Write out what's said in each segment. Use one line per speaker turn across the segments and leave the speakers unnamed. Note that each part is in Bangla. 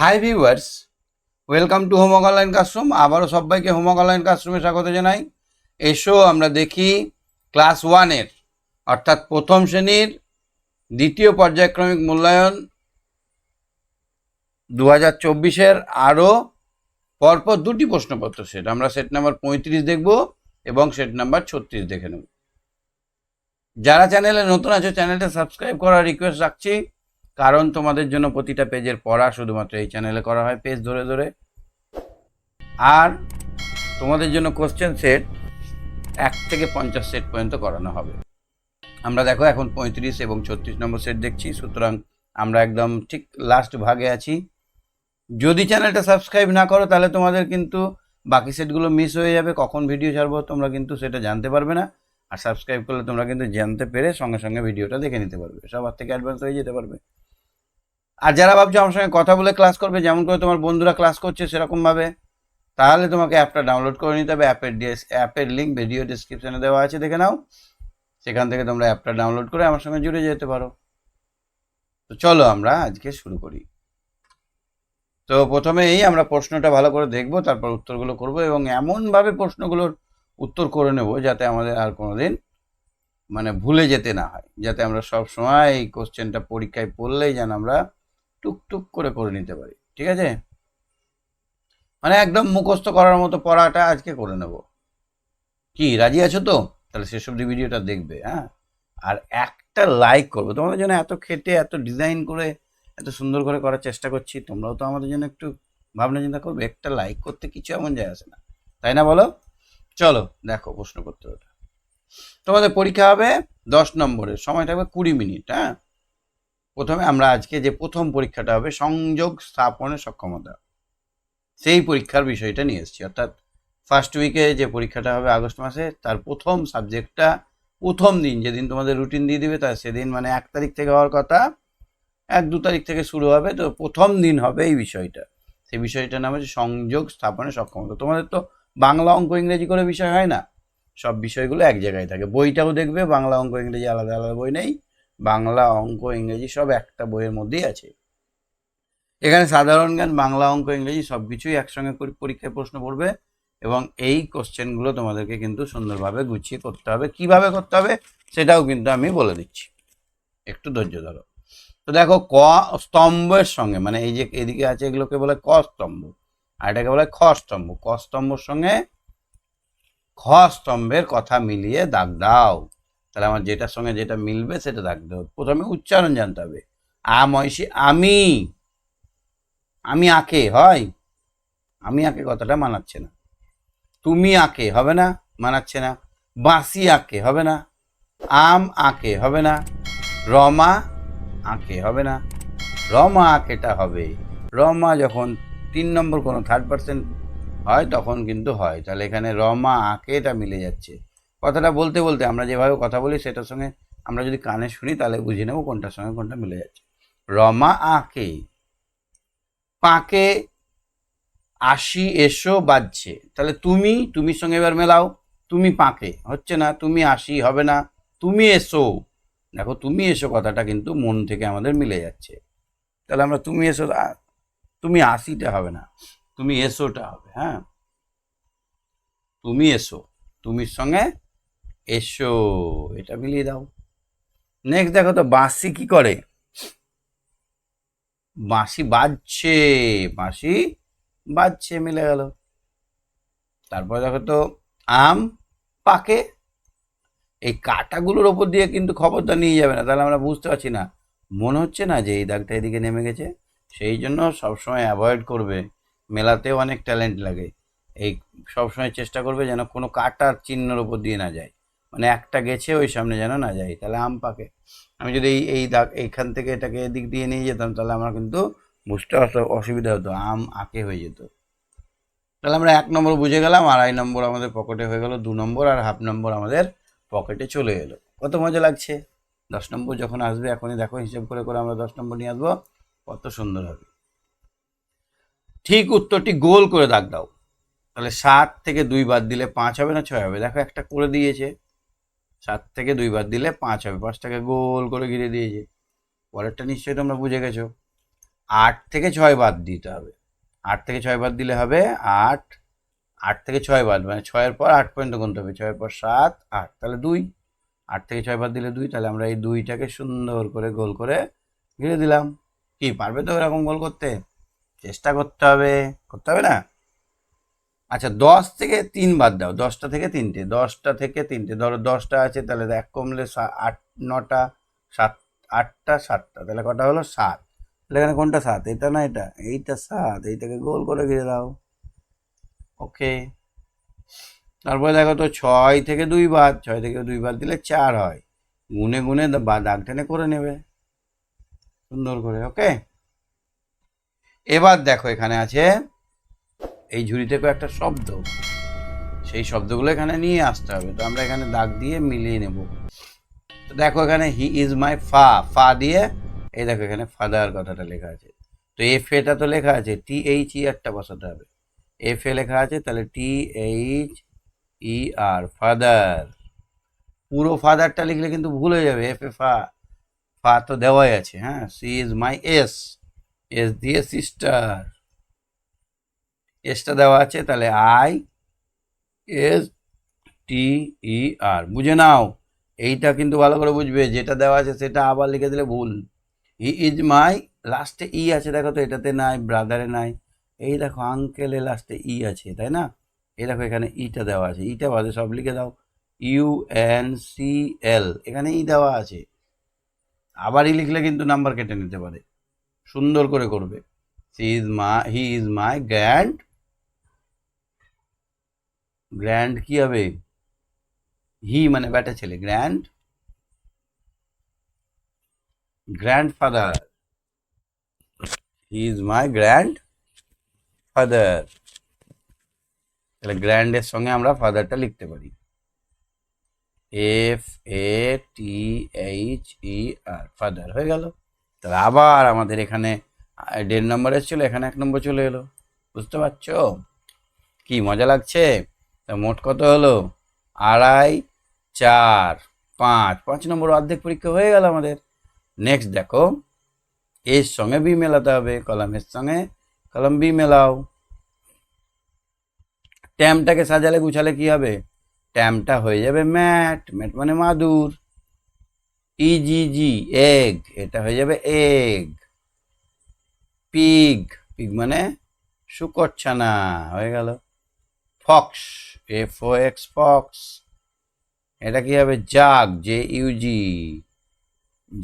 Hi viewers, welcome to homework online classroom. আবারও সবাইকে হোমওয়ার্ক অনলাইন ক্লাসরুমে স্বাগত জানাই। এসো আমরা দেখি ক্লাস 1-এর অর্থাৎ প্রথম শ্রেণীর দ্বিতীয় পর্যায়ক্রমিক মূল্যায়ন 2024-এর আরও পরপর দুটি প্রশ্নপত্র সেট। আমরা সেট নাম্বার 35 দেখব এবং সেট নাম্বার 36 দেখে নেব। যারা চ্যানেলে নতুন আছো চ্যানেলটা সাবস্ক্রাইব করার রিকোয়েস্ট রাখছি, কারণ তোমাদের জন্য প্রতিটা পেজের পড়া শুধুমাত্র এই চ্যানেলে করা হয় পেজ ধরে ধরে। আর তোমাদের জন্য কোশ্চেন সেট 1 থেকে 50 সেট পর্যন্ত করানো হবে। আমরা দেখো এখন 35 এবং 36 নম্বর সেট দেখছি, সুতরাং আমরা একদম ঠিক লাস্ট ভাগে আছি। যদি চ্যানেলটা সাবস্ক্রাইব না করো তাহলে তোমাদের কিন্তু বাকি সেটগুলো মিস হয়ে যাবে। কখন ভিডিও ছাড়বো তোমরা কিন্তু সেটা জানতে পারবে না। আর সাবস্ক্রাইব করলে তোমরা কিন্তু জানতে পেরে সঙ্গে সঙ্গে ভিডিওটা দেখে নিতে পারবে, সবার থেকে অ্যাডভান্স হয়ে যেতে পারবে। আর যারা ভাবছো আমার সঙ্গে কথা বলে ক্লাস করবে, যেমন করে তোমার বন্ধুরা ক্লাস করছে সেরকমভাবে, তাহলে তোমাকে অ্যাপটা ডাউনলোড করে নিতে হবে। অ্যাপের লিঙ্ক ভিডিও ডিসক্রিপশানে দেওয়া আছে, দেখে নাও। সেখান থেকে তোমরা অ্যাপটা ডাউনলোড করে আমার সঙ্গে জুড়ে যেতে পারো। তো চলো আমরা আজকে শুরু করি। তো প্রথমেই আমরা প্রশ্নটা ভালো করে দেখব, তারপর উত্তরগুলো করব এবং এমনভাবে প্রশ্নগুলোর উত্তর করে নেব যাতে আমাদের আর কোনোদিন ভুলে যেতে না হয়, যাতে আমরা সব সময় এই কোশ্চেনটা পরীক্ষায় পড়লেই যেন আমরা টুকটুক করে নিতে পারি। ঠিক আছে? একদম মুখস্থ করার মতো পড়াটা আজকে করে নেব। কি রাজি আছো তো? তাহলে শেষ অবধি ভিডিওটা দেখবে। হ্যাঁ, আর একটা লাইক করবো। তোমাদের জন্য এত খেটে এত ডিজাইন করে এত সুন্দর করে করার চেষ্টা করছি, তোমরাও তো আমাদের জন্য একটু ভাবনা চিন্তা করবে। একটা লাইক করতে কিছু এমন যায় আসে না, তাই না বলো? চলো দেখো প্রশ্ন করতে ওটা। তোমাদের পরীক্ষা হবে 10 নম্বরের, সময় থাকবে 20 মিনিট। হ্যাঁ, প্রথমে আমরা আজকে যে প্রথম পরীক্ষাটা হবে সংযোগ স্থাপনের সক্ষমতা, সেই পরীক্ষার বিষয়টা নিয়ে এসেছি। অর্থাৎ ফার্স্ট উইকে যে পরীক্ষাটা হবে আগস্ট মাসে, তার প্রথম সাবজেক্টটা প্রথম দিন যেদিন তোমাদের রুটিন দিয়ে দিবে, তার সেদিন 1 তারিখ থেকে হওয়ার কথা, 1-2 তারিখ থেকে শুরু হবে। তো প্রথম দিন হবে এই বিষয়টা। সেই বিষয়টার নাম হচ্ছে সংযোগ স্থাপনের সক্ষমতা। তোমাদের তো বাংলা অঙ্ক ইংরেজি করে বিষয় হয় না, সব বিষয়গুলো এক জায়গায় থাকে। বইটাও দেখবে বাংলা অঙ্ক ইংরেজি আলাদা আলাদা বই নেই, বাংলা অঙ্ক ইংরেজি সব একটা বইয়ের মধ্যেই আছে। এখানে সাধারণ জ্ঞান, বাংলা অঙ্ক ইংরেজি সব কিছুই একসঙ্গে পরীক্ষায় প্রশ্ন পড়বে এবং এই কোশ্চেনগুলো তোমাদেরকে কিন্তু সুন্দরভাবে গুছিয়ে করতে হবে। কিভাবে করতে হবে সেটাও কিন্তু আমি বলে দিচ্ছি, একটু ধৈর্য ধরো। তো দেখো, ক স্তম্ভের সঙ্গে, এই যে এদিকে আছে এগুলোকে বলে ক স্তম্ভ, আর এটাকে বলে খ স্তম্ভ। ক স্তম্ভর সঙ্গে খ স্তম্ভের কথা মিলিয়ে দাগ দাও। তাহলে আমার যেটার সঙ্গে যেটা মিলবে সেটা দাগ দাও। প্রথমে উচ্চারণ জানতে হবে। আময়সী আমি, আমি আঁকে হয়, আমি আঁকে কথাটা মানাচ্ছে না। তুমি আঁকে হবে না, মানাচ্ছে না। বাঁশি আঁকে হবে না, আম আঁকে হবে না, রমা আঁকে হবে না, রমা আঁকেটা হবে। রমা যখন 3 নম্বর কোনো থার্ড পার্সন হয় তখন কিন্তু হয়। তাহলে এখানে রমা আঁকেটা মিলে যাচ্ছে। কথাটা বলতে বলতে আমরা যেভাবে কথা বলি সেটার সঙ্গে আমরা যদি কানে শুনি তাহলে বুঝে নেব কোনটার সঙ্গে কোনটা মিলে যাচ্ছে। রমা আঁকে। পাকে আসি এসো বাজছে, তাহলে তুমি, তুমির সঙ্গে এবার মেলাও। তুমি পাকে হচ্ছে না, তুমি আসি হবে না, তুমি এসো। দেখো, তুমি এসো কথাটা কিন্তু মন থেকে আমাদের মিলে যাচ্ছে। তাহলে আমরা তুমি এসো, তুমি আসিটা হবে না, তুমি এসোটা হবে। হ্যাঁ, তুমি এসো, তুমির সঙ্গে এসো, এটা মিলিয়ে দাও। নেক্সট দেখো তো, বাঁশি কি করে? বাঁশি বাজছে, বাঁশি বাজছে, মিলে গেল। তারপরে দেখো তো, আম পাকে। এই কাটাগুলোর ওপর দিয়ে কিন্তু খবরটা নিয়ে যাবে না, তাহলে আমরা বুঝতে পারছি না, মনে হচ্ছে না যে এই দাগটা এদিকে নেমে গেছে। সেই জন্য সবসময় অ্যাভয়েড করবে, মেলাতেও অনেক ট্যালেন্ট লাগে। এই সবসময় চেষ্টা করবে যেন কোনো কাটার চিহ্নের ওপর দিয়ে না যায়, একটা গেছে ওই সামনে যেন না যায়। তাহলে আম পাকে। আমি যদি এই দাগ এইখান থেকে এটাকে এদিক দিয়ে নিয়ে যেতাম তাহলে আমার কিন্তু বুঝতে অসুবিধা হতো, আম আঁকে হয়ে যেত। তাহলে আমরা 1 নম্বর বুঝে গেলাম, 2.5 নম্বর আমাদের পকেটে হয়ে গেল, 2 নম্বর আর হাফ নম্বর আমাদের পকেটে চলে এলো। কত মজা লাগছে! 10 নম্বর যখন আসবে, এখনই দেখো হিসেব করে করে আমরা 10 নম্বর নিয়ে আসবো, কত সুন্দর হবে। ঠিক উত্তরটি গোল করে দাগ দাও। তাহলে 7 থেকে 2 বাদ দিলে 5 হবে না 6 হবে? দেখো একটা করে দিয়েছে, 7 থেকে 2 বাদ দিলে 5 হবে, 5টাকে গোল করে ঘিরে দিয়েছে। পরেরটা নিশ্চয়ই তোমরা বুঝে গেছো। 8 থেকে 6 বাদ দিতে হবে। 8 থেকে 6 বাদ দিলে হবে 8, 8 থেকে 6 বাদ মানে 6-এর পর 8 পর্যন্ত গুনতে হবে, 6-এর পর 7, 8, তাহলে 2। 8 থেকে 6 বাদ দিলে 2, তাহলে আমরা এই 2টাকে সুন্দর করে গোল করে ঘিরে দিলাম। কি পারবে তো এরকম গোল করতে? চেষ্টা করতে হবে না? আচ্ছা 10 থেকে 3 বাদ দাও, 10টা থেকে 3টে, 10টা থেকে 3টে, ধরো 10টা আছে, তাহলে 1 কমলে 8, 9টা, 7, 8টা, 7টা, তাহলে কটা হলো? 7। তাহলে এখানে কোনটা 7? এটা না এটা? এইটা 7, এইটাকে গোল করে ঘিরে দাও। ওকে, তারপরে দেখো তো 6 থেকে 2 বাদ, 6 থেকে 2 বাদ দিলে 4 হয়, গুনে গুনে দাগ টেনে করে নেবে সুন্দর করে। ওকে, এবার দেখো এখানে আছে এই ঝুড়ি থেকে একটা শব্দ, সেই শব্দগুলো এখানে নিয়ে আসতে হবে। তো আমরা এখানে দাগ দিয়ে মিলিয়ে নেব। তো দেখো এখানে হি ইজ মাই ফা দিয়ে এই দেখো এখানে ফাদার কথাটা লেখা আছে। তো এফ এটা তো লেখা আছে, টি এইচ ই আরটা বসাতে হবে। এফ এ লেখা আছে, তাহলে টি এইচ ই আর, ফাদার। পুরো ফাদারটা লিখলে কিন্তু ভুল হয়ে যাবে। এফ এ ফা তো দেওয়াই আছে। হ্যাঁ, she is my S, S দিয়ে সিস্টার, এসটা দেওয়া আছে, তাহলে আই এস টি ই আর। বুঝে নাও, এইটা কিন্তু ভালো করে বুঝবে, যেটা দেওয়া আছে সেটা আবার লিখে দিলে ভুল। হি ইজ মাই, লাস্টে ই আছে, দেখো তো এটাতে নাই, ব্রাদারে নাই। এই দেখো আঙ্কেলে লাস্টে ই আছে, তাই না? এই দেখো এখানে ইটা দেওয়া আছে, ইটা বাদে সব লিখে দাও। UNCL, এখানে ই দেওয়া আছে। আবারই লিখলে কিন্তু নাম্বার কেটে নিতে পারে। সুন্দর করে করবে। হি ইজ মাই গ্র্যান্ড কি হবে? হি মানে বেটা ছেলে, grandfather. He is my grandfather. তাহলে গ্র্যান্ডের সঙ্গে আমরা ফাদারটা লিখতে পারি, FATHER, ফাদার হয়ে গেল। তাহলে আবার আমাদের এখানে 1.5 নম্বর এসেছিল, এখানে 1 নম্বর চলে এলো। বুঝতে পারছো কি মজা লাগছে? তা মোট কত হলো? 2.5, 4, 5 নম্বর অর্ধেক পরীক্ষা হয়ে গেল আমাদের। নেক্সট দেখো, এর সঙ্গে বি মেলাতে হবে, কলামের সঙ্গে কলম বি মেলাও। ট্যামটাকে সাজালে গুছালে কি হবে? ট্যামটা হয়ে যাবে ম্যাট, ম্যাট মানে মাদুর। EGG এগ, এটা হয়ে যাবে এগ। পিগ, পিগ মানে শুকরছানা, হয়ে গেল। ফক্স, FOX, ফক্স, এটা কি হবে? জাগ,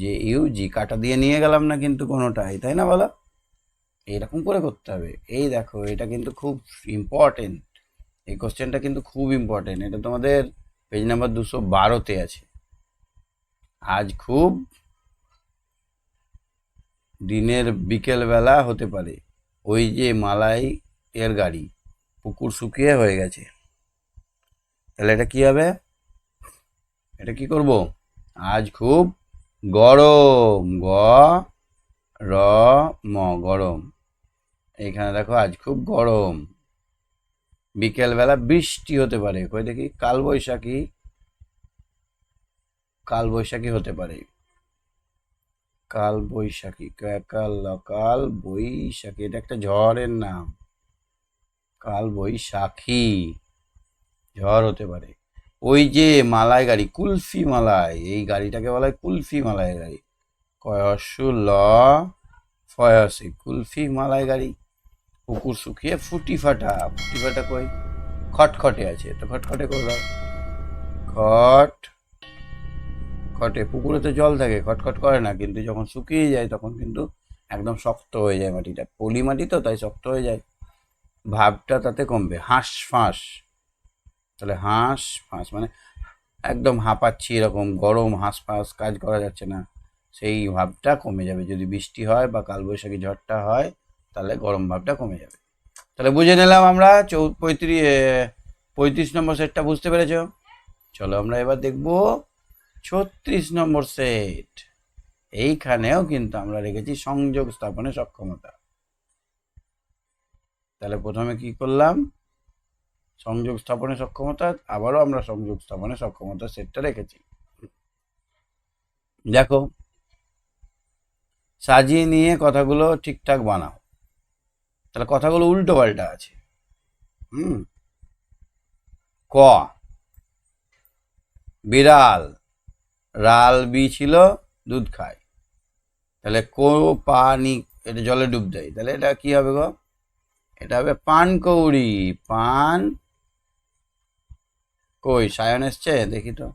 JUG, কাটা দিয়ে নিয়ে গেলাম না কিন্তু কোনোটাই, তাই না বলো? এইরকম করে করতে হবে। এই দেখো এটা কিন্তু খুব ইম্পর্টেন্ট, এই কোশ্চেনটা কিন্তু খুব ইম্পর্টেন্ট। এটা তোমাদের পেজ নাম্বার 212-তে আছে। আজ খুব দিনের বিকেলবেলা হতে পারে, ওই যে মালাই এর গাড়ি পুকুর শুকিয়ে হয়ে গেছে। তাহলে এটা কি হবে? এটা কি করব? আজ খুব গরম, গরম। এইখানে দেখো আজ খুব গরম। বিকেলবেলা বৃষ্টি হতে পারে, কই দেখি, কালবৈশাখী হতে পারে। কালবৈশাখী, কাল বৈশাখী, এটা একটা ঝড়ের নাম। কালবৈশাখী, ঝড় হতে পারে। ওই যে মালাই গাড়ি, কুলফি মালাই, এই গাড়িটাকে বলা হয় কুলফি মালাই গাড়ি। কয়সুল ফয়সি, কুলফি মালাই গাড়ি। পুকুর শুকিয়ে ফুটি ফাটা কই? খটখটে আছে, তো খটখটে করে দাও। খটে, পুকুরে তো জল থাকে, খটখট করে না, কিন্তু যখন শুকিয়ে যায় তখন কিন্তু একদম শক্ত হয়ে যায় মাটিটা, পলি মাটি তো, তাই শক্ত হয়ে যায়, ভাবটা তাতে কমবে। হাঁস ফাঁস, তাহলে হাঁস ফাঁস মানে একদম হাঁপাচ্ছি, এরকম গরম, হাঁস ফাঁস, কাজ করা যাচ্ছে না, সেই ভাবটা কমে যাবে। যদি বৃষ্টি হয় বা কালবৈশাখী ঝড়টা হয়, তাহলে গরম ভাবটা কমে যাবে। তাহলে বুঝে নিলাম আমরা 35 নম্বর সেটটা বুঝতে পেরেছ। চলো আমরা এবার দেখব 36 নম্বর সেট। এইখানেও কিন্তু আমরা রেখেছি সংযোগ স্থাপনের সক্ষমতা। তাহলে প্রথমে কি করলাম? সংযোগ স্থাপনের সক্ষমতা, আবারও আমরা সংযোগ স্থাপনের সক্ষমতা সেটটা রেখেছি। দেখো সাজিয়ে নিয়ে কথাগুলো ঠিকঠাক বানাও। তাহলে কথাগুলো উল্টো পাল্টা আছে। ক, বিড়াল রাল বি ছিল দুধ খায়, তাহলে কো পানি, এটা জলে ডুব দেয়, তাহলে এটা কি হবে গো? এটা হবে পানকৌড়ি। পান কই সায়ন এসছে দেখি তো,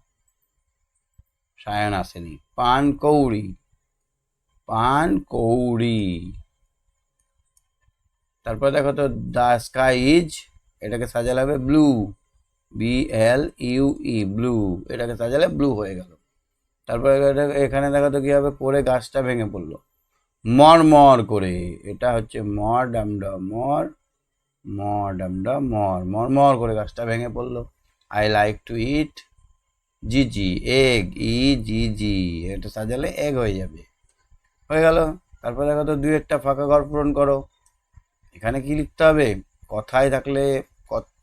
সায়ন আসেনি। পানকৌড়ি, পানকৌড়ি। তারপর দেখো তো, দ্য স্কাই ইজ, এটাকে সাজালে হবে ব্লু, BLUE, ব্লু। এটাকে সাজালে ব্লু হয়ে গেল। তারপরে এখানে দেখো তো কি হবে, পরে গাছটা ভেঙে পড়লো মর করে, এটা হচ্ছে মর ডামডা মর, মর ডামডা মর, মর করে গাছটা ভেঙে পড়লো। আই লাইক টু ইট জিজি, এগ, EGG, এটা সাজালে এগ হয়ে যাবে, হয়ে গেল। তারপর দেখো তো, দুই একটা ফাঁকা ঘর পূরণ করো। এখানে কি লিখতে হবে? কথায় থাকলে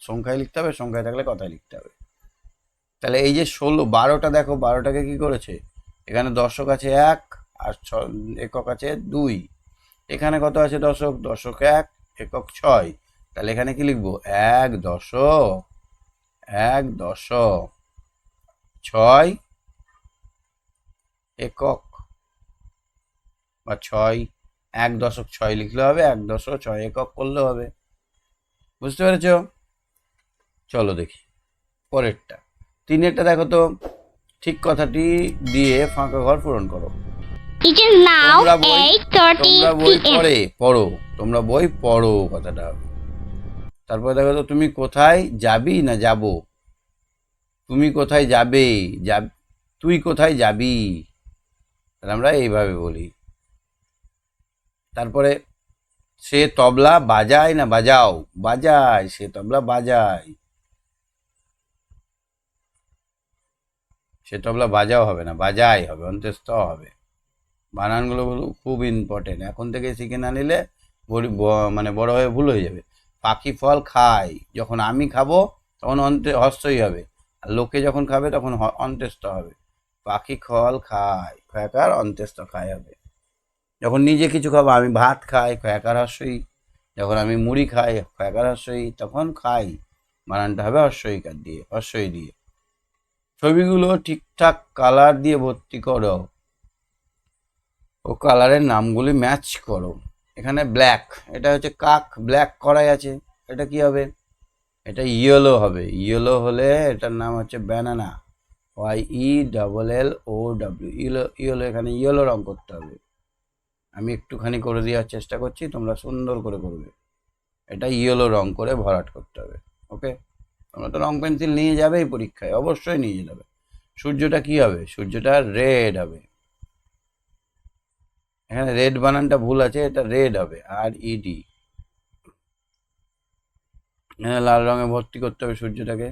সংখ্যায় লিখতে হবে, সংখ্যায় থাকলে কথায় লিখতে হবে। তাহলে এই যে 16, 12টা দেখো, 12টাকে কি করেছে? এখানে দশক আছে 1 আর একক আছে 2। এখানে কত আছে? দশক, দশক 1, একক 6। তাহলে এখানে কি লিখবো? 1 দশক, 1 দশক, 6 একক, বা 6, 1 দশক 6 লিখলে হবে, 1 দশক 6 একক করলে হবে। বুঝতে পেরেছ? চলো দেখি পরেরটা। 3এরটা দেখো তো, ঠিক কথাটি দিয়ে ফাঁকা ঘর পূরণ করো।
It is now 8:30
তোমরা বই
p.m.
পড়ো, তোমরা বই পড়ো কথাটা হবে। তারপরে দেখো তো, তুমি কোথায় যাবি না যাবো? তুমি কোথায় যাবে, তুই কোথায় যাবি, তাহলে আমরা এইভাবে বলি। তারপরে সে তবলা বাজায় না বাজাও? বাজায়, সে তবলা বাজায়। সে তবলা বাজাও হবে না, বাজাই হবে, অন্ত্যেষ্ঠ হবে। বানানগুলো খুব ইম্পর্টেন্ট, এখন থেকে শিখে না নিলে মানে বড় হয়ে ভুল হয়ে যাবে। পাখি ফল খায়, যখন আমি খাবো তখন হর্ষই হবে, আর লোকে যখন খাবে তখন অন্ত্যেষ্ঠ হবে। পাখি ফল খায়, খয়াকার অন্ত্যেষ্ঠ খায় হবে। যখন নিজে কিছু খাবো, আমি ভাত খাই, খয়াকার হর্ষই। যখন আমি মুড়ি খাই, খয়াকার হর্ষই, তখন খাই বানানটা হবে হর্ষইকার দিয়ে, হর্ষই দিয়ে। ছবিগুলো ঠিকঠাক কালার দিয়ে ভর্তি করো ও কালারের নামগুলি ম্যাচ করো। এখানে ব্ল্যাক, এটা হচ্ছে কাক, ব্ল্যাক করাই আছে, এটা কি হবে? এটা ইয়েলো হবে। ইয়েলো হলে এটার নাম হচ্ছে ব্যানানা, YELLOW, ইয়েলো। এখানে ইয়েলো রং করতে হবে। আমি একটুখানি করে দেওয়ার চেষ্টা করছি, তোমরা সুন্দর করে করবে। এটা ইয়েলো রং করে ভরাট করতে হবে। ওকে, তোমরা তো রং পেন্সিল নিয়ে যাবেই পরীক্ষায়, অবশ্যই নিয়ে যাবে। সূর্যটা কি হবে? সূর্যটা রেড হবে। এখানে রেড বানানটা ভুল আছে, এটা রেড হবে, RED। এখানে লাল রঙে ভর্তি করতে হবে সূর্যটাকে।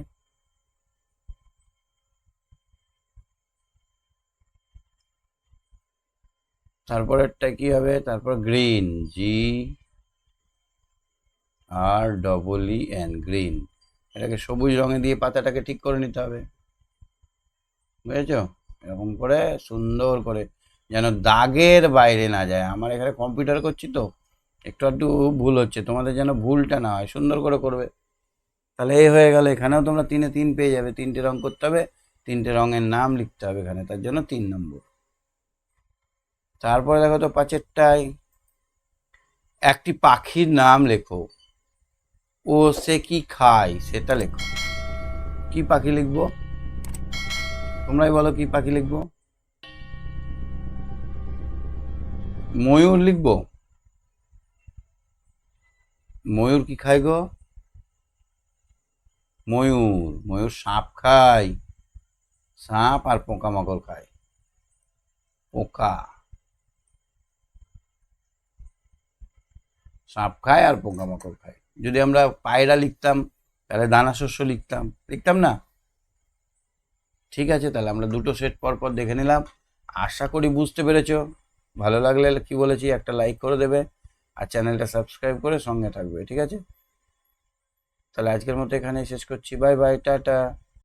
তারপরেরটা কি হবে? তারপর গ্রিন, GREEN, গ্রিন। এটাকে সবুজ রঙে দিয়ে পাতাটাকে ঠিক করে নিতে হবে, বুঝেছো? এরকম করে সুন্দর করে, যেন দাগের বাইরে না যায়। আমার এখানে কম্পিউটার করছি তো একটু একটু ভুল হচ্ছে, তোমাদের যেন ভুলটা না হয়, সুন্দর করে করবে। তাহলে এই হয়ে গেল। এখানেও তোমরা 3-এ 3 পেয়ে যাবে। 3টে রং করতে হবে, 3টে রঙের নাম লিখতে হবে এখানে, তার জন্য 3 নম্বর। তারপরে দেখো তো 5এরটায়, একটি পাখির নাম লেখো ও সে কি খায় সেটা লেখো। কি পাখি লিখবো? তোমরাই বলো কি পাখি লিখবো? ময়ূর লিখবো? ময়ূর কি খায় গো? ময়ূর সাপ খায়, সাপ আর পোকামাকড় খায়। পোকা, সাপ খায় আর পোকামাকড় খায়। যদি আমরা পায়রা লিখতাম তাহলে দানা শস্য লিখতাম না? ঠিক আছে, তাহলে আমরা দুটো সেট পর পর দেখে নিলাম। আশা করি বুঝতে পেরেছো। ভালো লাগলে কি বলেছি, একটা লাইক করে দেবে আর চ্যানেলটা সাবস্ক্রাইব করে সঙ্গে থাকবে, ঠিক আছে? তাহলে আজকের মতো এখানেই শেষ করছি। Bye bye, tata.